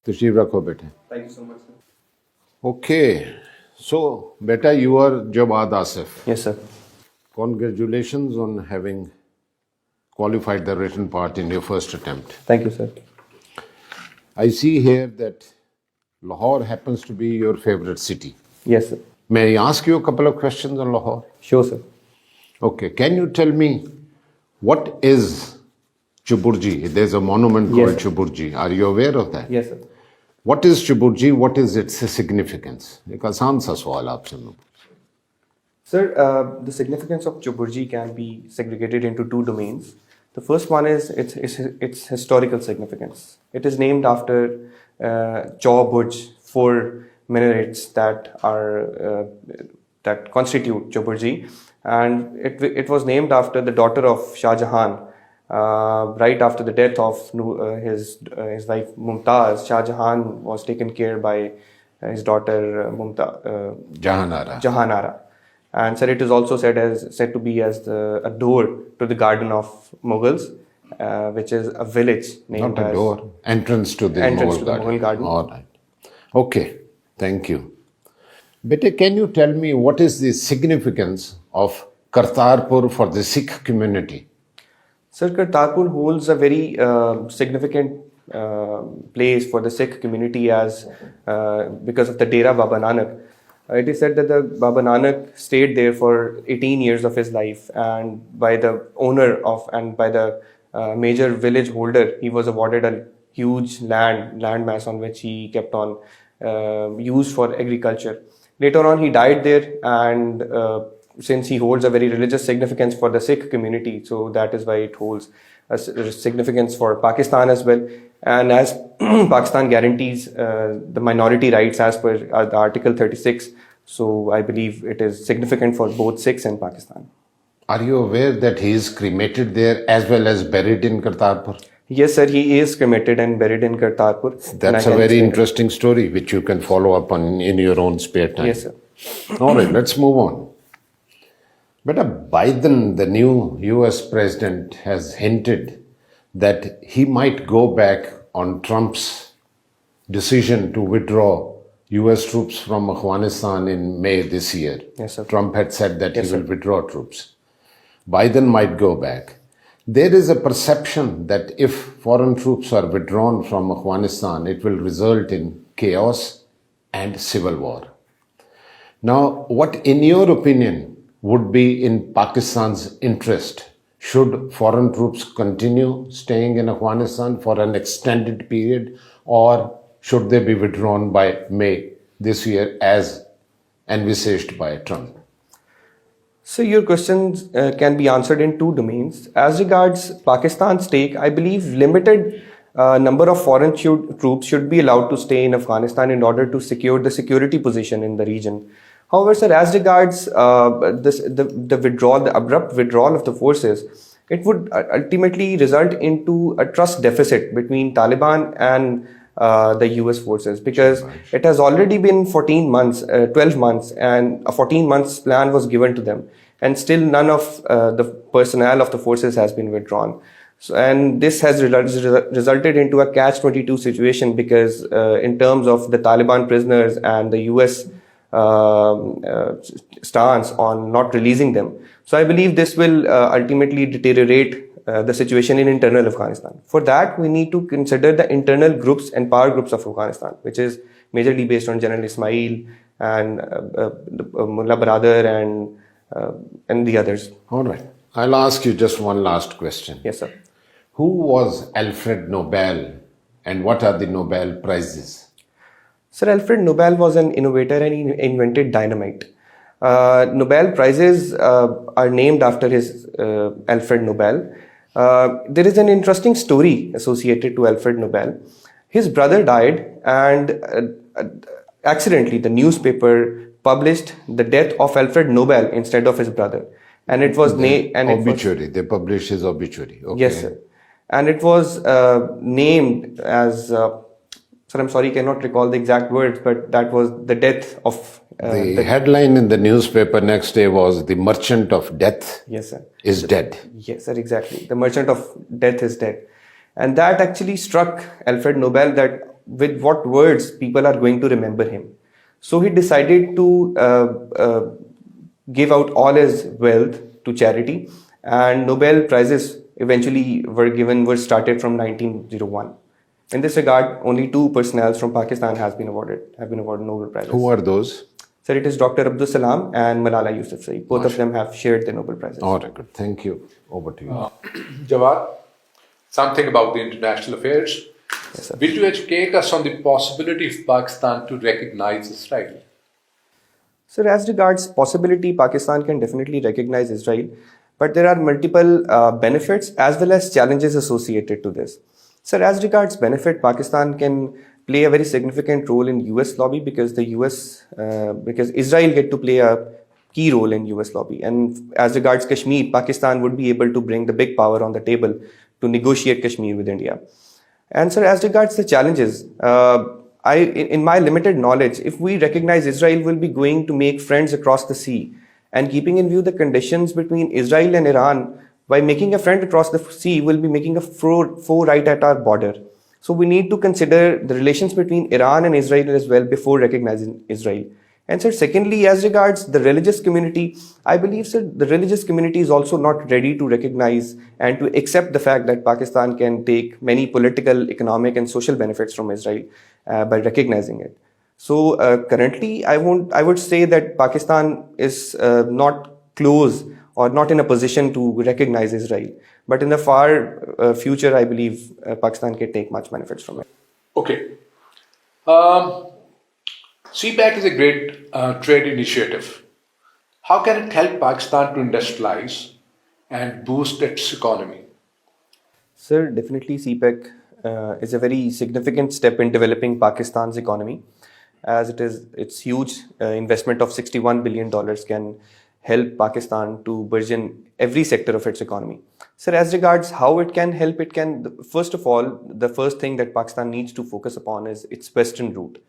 तशरीफ रखो बेटे. Thank you so much, sir. Okay, so beta, you are Jawad Asif. Yes, sir. Congratulations on having qualified the written part in your first attempt. Thank you, sir. I see here that Lahore happens to be your favorite city. Yes, sir. May I ask you a couple of questions on Lahore? Sure, sir. Okay, can you tell me what is Chuburji? There's a monument Yes, called sir. Chuburji. Are you aware of that? Yes, sir. What is Chuburji? What is its significance? एक आसान सा सवाल आपसे मैं. Sir, the significance of Chuburji can be segregated into two domains. The first one is its historical significance. It is named after Chaw Burj, four minarets that constitute Chuburji, and it was named after the daughter of Shah Jahan. Right after the death of his wife Mumtaz, Shah Jahan was taken care by his daughter Jahanara. And sir, it is also said to be as a door to the garden of Mughals, which is a village named Not a as door, entrance to the Mughal garden. All right. Okay, thank you. Bete, can you tell me what is the significance of Kartarpur for the Sikh community? Sir, Kartarpur holds a very significant place for the Sikh community as because of the Dera Baba Nanak. It is said that the Baba Nanak stayed there for 18 years of his life, and by the owner of and by the major village holder, he was awarded a huge land mass on which he kept on used for agriculture. Later on, he died there, and since he holds a very religious significance for the Sikh community, so that is why it holds a significance for Pakistan as well. And as Pakistan guarantees the minority rights as per the Article 36, so I believe it is significant for both Sikhs and Pakistan. Are you aware that he is cremated there as well as buried in Kartarpur? Yes, sir, he is cremated and buried in Kartarpur. That's a very interesting story which you can follow up on in your own spare time. Yes, sir. All right, let's move on. But Biden, the new US president, has hinted that he might go back on Trump's decision to withdraw US troops from Afghanistan in May this year. Yes, sir. Trump had said that Yes, he will sir. withdraw troops. Biden might go back. There is a perception that if foreign troops are withdrawn from Afghanistan, it will result in chaos and civil war. Now, what, in your opinion, would be in Pakistan's interest? Should foreign troops continue staying in Afghanistan for an extended period, or should they be withdrawn by May this year as envisaged by Trump? So your questions can be answered in two domains. As regards Pakistan's take, I believe limited number of foreign troops should be allowed to stay in Afghanistan in order to secure the security position in the region. However, sir, as regards the withdrawal, the abrupt withdrawal of the forces, it would ultimately result into a trust deficit between Taliban and the US forces, because it has already been 12 months, and a 14 months plan was given to them, and still none of the personnel of the forces has been withdrawn. So, and this has resulted into a catch-22 situation, because in terms of the Taliban prisoners and the US stance on not releasing them. So I believe this will ultimately deteriorate the situation in internal Afghanistan. For that, we need to consider the internal groups and power groups of Afghanistan, which is majorly based on General Ismail and Mullah Baradar and the others. All right. I'll ask you just one last question. Yes, sir. Who was Alfred Nobel, and what are the Nobel Prizes? Sir, Alfred Nobel was an innovator, and he invented dynamite. Nobel Prizes are named after his Alfred Nobel. There is an interesting story associated to Alfred Nobel. His brother died, and accidentally the newspaper published the death of Alfred Nobel instead of his brother. And it was obituary. They published his obituary. Okay. Yes, sir. And it was named as... Sir, I'm sorry, I cannot recall the exact words, but that was the death of... the headline in the newspaper next day was, "The Merchant of Death Yes, sir. is dead." Yes, sir, exactly. The Merchant of Death is dead. And that actually struck Alfred Nobel that with what words people are going to remember him. So he decided to give out all his wealth to charity, and Nobel Prizes eventually were started from 1901. In this regard, only two personnels from Pakistan have been awarded Nobel Prizes. Who are those? Sir, it is Dr. Abdul Salam and Malala Yousafzai. Both of them have shared the Nobel Prizes. All right, good. Thank you. Over to you. Jawad, something about the international affairs. Yes, sir. Will you educate us on the possibility of Pakistan to recognize Israel? Sir, as regards possibility, Pakistan can definitely recognize Israel, but there are multiple benefits as well as challenges associated to this. Sir, as regards benefit, Pakistan can play a very significant role in US lobby because because Israel get to play a key role in US lobby. And as regards Kashmir, Pakistan would be able to bring the big power on the table to negotiate Kashmir with India. And sir, as regards the challenges, in my limited knowledge, if we recognize Israel, will be going to make friends across the sea. And keeping in view the conditions between Israel and Iran, by making a friend across the sea, will be making a foe right at our border. So we need to consider the relations between Iran and Israel as well before recognizing Israel. And sir, secondly, as regards the religious community, I believe, sir, the religious community is also not ready to recognize and to accept the fact that Pakistan can take many political, economic, and social benefits from Israel by recognizing it. So currently, I would say that Pakistan is not close or not in a position to recognize Israel. But in the far future, I believe Pakistan can take much benefits from it. Okay. CPEC is a great trade initiative. How can it help Pakistan to industrialize and boost its economy? Sir, definitely CPEC is a very significant step in developing Pakistan's economy, as its huge investment of $61 billion can help Pakistan to burgeon every sector of its economy. Sir, as regards how it can help, first of all, the first thing that Pakistan needs to focus upon is its western route.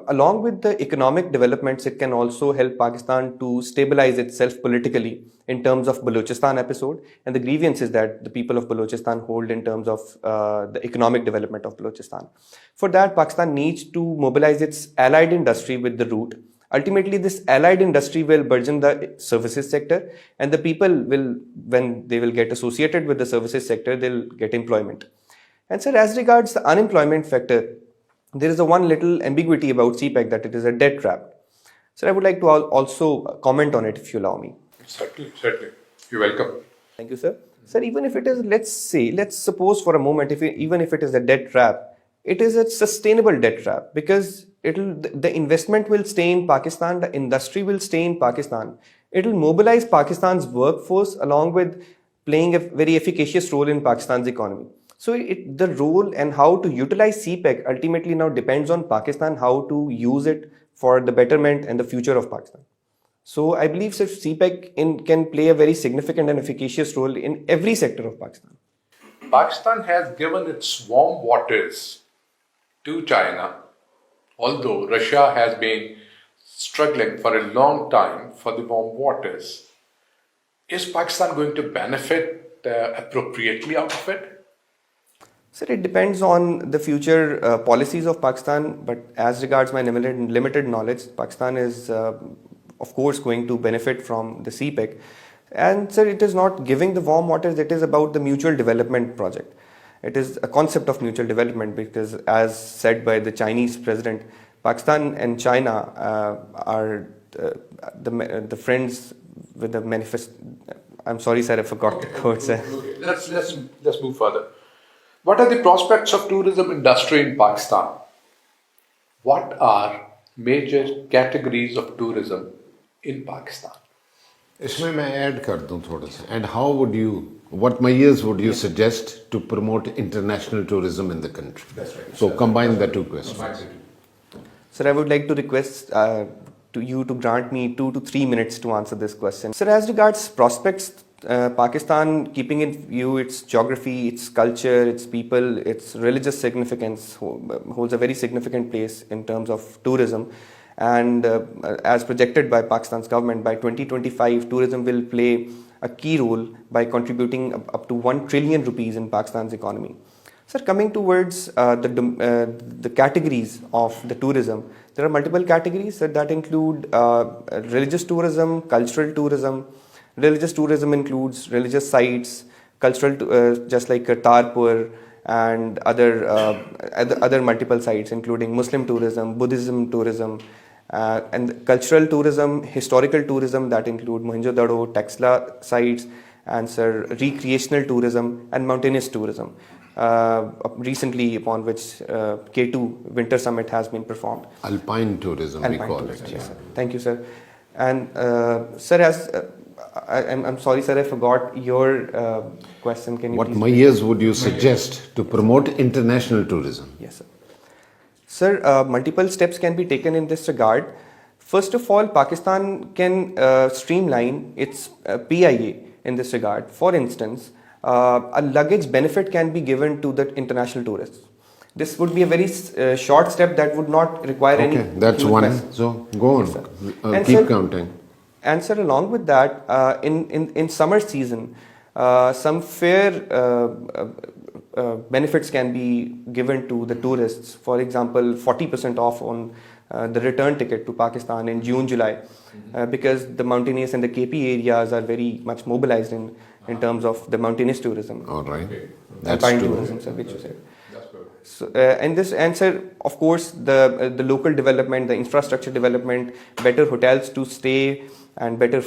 Along with the economic developments, it can also help Pakistan to stabilize itself politically in terms of Balochistan episode and the grievances that the people of Balochistan hold in terms of the economic development of Balochistan. For that, Pakistan needs to mobilize its allied industry with the route. Ultimately, this allied industry will burgeon the services sector, and the people will, when they will get associated with the services sector, they'll get employment. And sir, as regards the unemployment factor, there is a one little ambiguity about CPEC, that it is a debt trap. Sir, I would like to also comment on it if you allow me. Certainly, certainly. You're welcome. Thank you, sir. Sir, even if it is, let's suppose for a moment, even if it is a debt trap, it is a sustainable debt trap because the investment will stay in Pakistan, the industry will stay in Pakistan. It will mobilize Pakistan's workforce along with playing a very efficacious role in Pakistan's economy. So the role and how to utilize CPEC ultimately now depends on Pakistan, how to use it for the betterment and the future of Pakistan. So I believe that CPEC can play a very significant and efficacious role in every sector of Pakistan. Pakistan has given its warm waters to China, although Russia has been struggling for a long time for the warm waters. Is Pakistan going to benefit appropriately out of it? Sir, it depends on the future policies of Pakistan, but as regards my limited knowledge, Pakistan is, of course, going to benefit from the CPEC. And sir, it is not giving the warm waters, it is about the mutual development project. It is a concept of mutual development because, as said by the Chinese president, Pakistan and China are the friends with the manifest. I'm sorry, sir, I forgot the quote, sir. Okay. Let's move further. What are the prospects of tourism industry in Pakistan? What are major categories of tourism in Pakistan? इसमें मैं add कर दूं थोड़ा सा. And how would you, what measures would you suggest to promote international tourism in the country? That's right. So combine the two questions. Sir, I would like to request to you to grant me 2 to 3 minutes to answer this question. Sir, as regards prospects, Pakistan, keeping in view its geography, its culture, its people, its religious significance, holds a very significant place in terms of tourism. And as projected by Pakistan's government, by 2025, tourism will play a key role by contributing up to 1 trillion rupees in Pakistan's economy. Sir, coming towards the categories of the tourism, there are multiple categories that include religious tourism, cultural tourism. Religious tourism includes religious sites, just like Kartarpur and other multiple sites, including Muslim tourism, Buddhism tourism, and cultural tourism, historical tourism that include Mohenjo-daro, Texla sites, and sir, recreational tourism and mountainous tourism. Recently, upon which K2 Winter Summit has been performed. Alpine tourism, we call tourism, it. yes, sir. Thank you, sir. And sir, I'm sorry, sir, I forgot your question. Can you What please measures would you suggest to promote international tourism? Yes, sir. Sir, multiple steps can be taken in this regard. First of all, Pakistan can streamline its PIA in this regard. For instance, a luggage benefit can be given to the international tourists. This would be a very short step that would not require any. Okay, that's huge one. mess. So go on, And keep sir, counting. And sir, along with that, in summer season, some fair benefits can be given to the tourists. For example, 40% off on the return ticket to Pakistan in June, July, because the mountainous and the KP areas are very much mobilized in terms of the mountainous tourism. All right, that's Alpine true. tourism, sir, which you said. So, and this answer, of course, the local development, the infrastructure development, better hotels to stay, and better